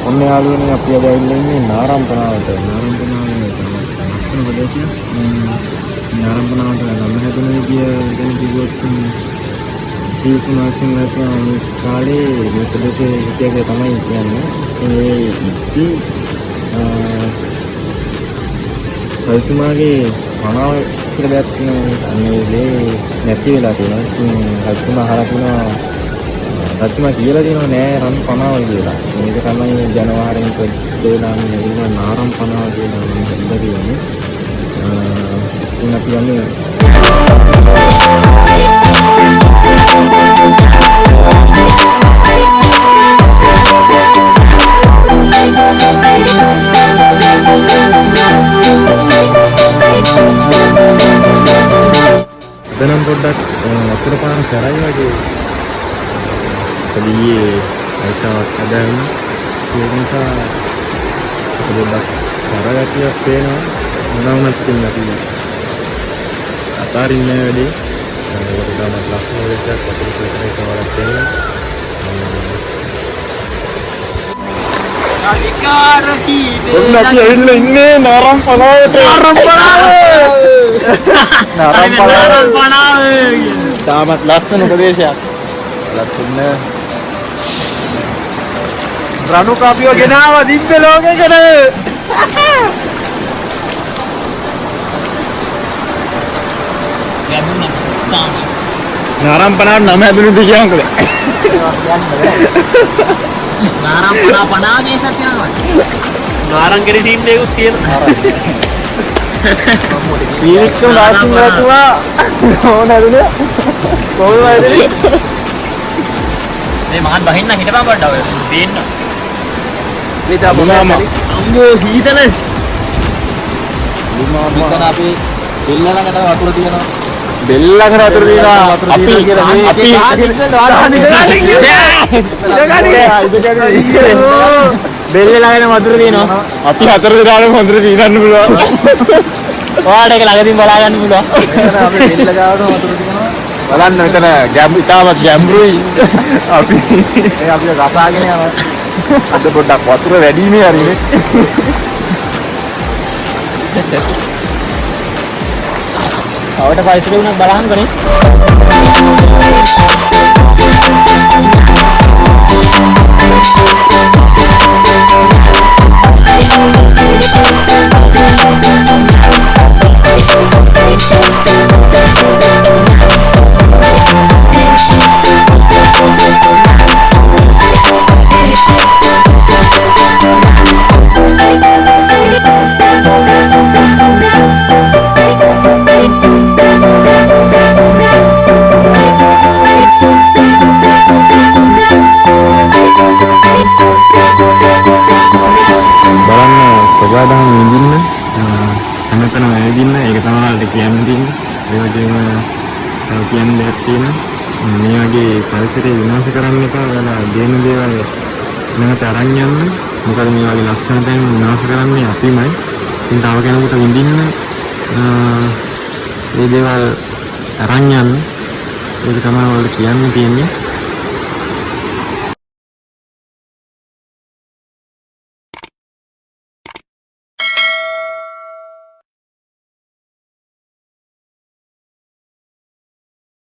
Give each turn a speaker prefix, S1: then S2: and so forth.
S1: ඔන්න යාළුවනේ අපි අද ඇවිල්ලා ඉන්නේ නාරම්පනාවට. නාරම්පනාවේ ලස්සන ප්‍රදේශයක්. නාරම්පනාවට ගම හැදෙන විදිය ගැන කිව්වොත් සීකුමාසින් නැත්නම් කාලේ මේ ප්‍රදේශයේ ඉතිහාසය තමයි කියන්නේ. ඒ ඉති රජතුමාගේ පනාව කියලා දෙයක් තියෙනවා. මේ නැති වෙලා තියෙනවා. රජතුමා අහලා තියෙනවා රජතුමා කියලා තියෙනවා නෑ රන් පනාව කියලා. මේක තමයි ජනවාරයෙන් ප්‍රසිද්ධ වෙලා ඉන්න නාරම් පනාව කියලා මම හිතලා තියෙන්නේ. ඉතින් අපි යන්නේ දැනම් පොඩ්ඩක් අතුර පාන සරයි වගේ කලියේ අයිතාවක් හදාගෙන ඒක නිසා පොඩ්ඩක් සරයක්ියක් පේනවා මොනවුනත් ඉන්න අපි අතාරින්නේ වැඩි ඒක තමයි ලස්සන වෙලක් අතුර සෙටරේ කවරක් තියෙනවා ඔන්න අපි ඇවිල්ලා ඉන්නේ නාරම් පනාවට නාරම් පනාවේ තාමත් ලස්සන ප්‍රදේශයක් ලස්සන රණු කාපිය ගෙනාවා දිබ්බ ලෝකෙකට නාරම් පනාවට නම හැදුණුද කියන්කල
S2: නාරම් පනා දේශයක් යනවා
S1: නාරම් කෙරේ සීන් එකක් තියෙනවා ඊරික්කම නාසින් රතුවා ඕන ඇදුනේ කොහොමද ඇදුනේ
S2: මේ මහන් බහින්න හිටපන් බඩ ඔය පේන්න
S1: මේක බොනාම අම්මෝ සීතල
S2: මෙතන අපි බෙල්ල ළඟට වතුර තියෙනවා
S1: බෙල්ල ළඟට වතුර තියෙනවා අපි කියලා මේ බෙල්ල ළඟට වතුර තියෙනවා අපි හතර දෙනාම වතුර පීනන්න පුළුවන්
S2: ඔයාලට ඒක ළඟදීන් බලා ගන්න පුළුවන්
S1: අපි බෙල්ල ගාවට වතුර තියෙනවා බලන්න මෙතන ඉතාමත් ගැඹුරුයි අපි රසාගෙන යනවා අද පොඩ්ඩක් වතුර වැඩි නේ හරිනේ
S2: අවට පයිසරේ උනත් බලහන්කනේ
S1: සබදාම් විඳින්න හැමතැනම ඇවිදින්න ඒක තමයි ඔයාලට කියන්න තියෙන්නේ ඒ වගේම කියන්න දෙයක් තියෙනවා මේ වගේ පරිසරය විනාශ කරන්න එපා ඔයාලා දේන දේවල් නැවත අරන් යන්න මොකද මේ වගේ ලස්සන තැන් විනාශ කරන්නේ අපිමයි ඉතින් තව කෙනෙකුට විඳින්න මේ දේවල් අරන් යන්න ඒක තමයි ඔයාලට කියන්න තියෙන්නේ